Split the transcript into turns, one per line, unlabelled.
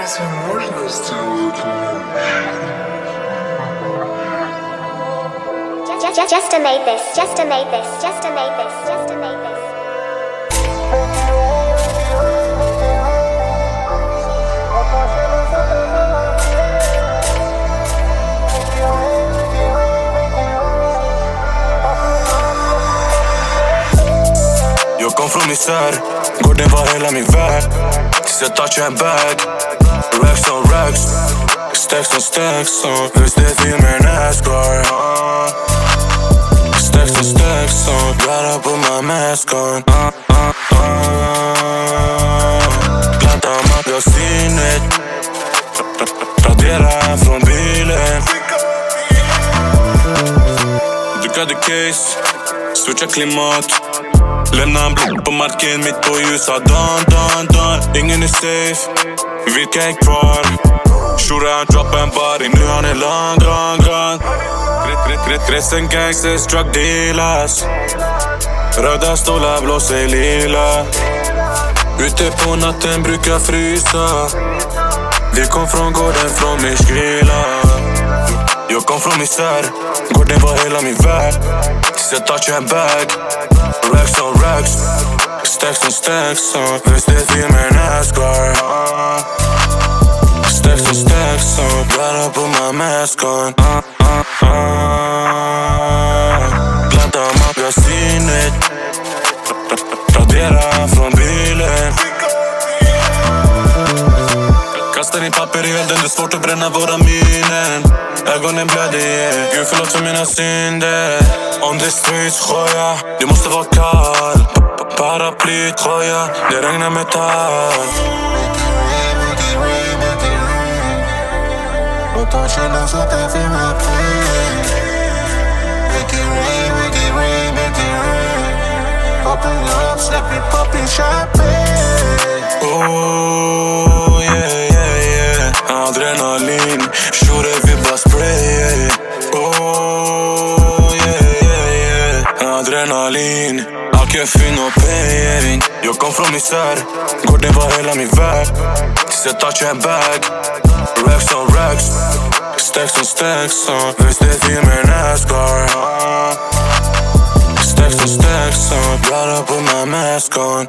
Разве можно сделать
Just made this, just made this, just made this, just made this.
Jag kom från misär, gården var hela min värld. Tills jag touchade en bag. Racks on racks, stacks on stacks on. Visst det är med NASCAR. Stacks on stacks on. Gotta put my mask on. Plantar magasinet. Radera från bilen. Duckade case, switcha klimat. Lämna en blick på marken mitt på ljusa dagen. Ingen är safe, vilka är kvar? Shura han droppar en body, nu han är lång. Kretsen gangsters, drug dealers. Röda stolar blåser lila. Ute på natten brukar frysa. Vi kom från gården från min skrilla. Jag kom från misär, gården var hela min värld. Tills jag touchade en bag. Racks on racks, stacks on stacks on. Visst det är med NASCAR. Stacks on stacks on. Gotta put my mask on. Plantar magasinet. Radera från bilen. Kastar in papper i elden, det är svårt att bränna våra minnen. Ögonen blöder, yeah. Gud förlåt för mina synder. On the streets, skoja. Det måste vara kall. Paraply, troja. Det regnar metall.
Låt dem känna så att det får mig pain. Make it rain, make it rain, make it rain. Open up, släpp it, poppin' champagne.
Oh, yeah. Adrenalin, tjure vi bara spray. Oh, yeah. Adrenalin, alkefin och pain. Jag kom från misär, gården var hela min värld. Tills jag touchade en bag. Racks on racks, stacks on stacks on. Visst det är med NASCAR. Stacks on stacks on. Gotta put my mask on.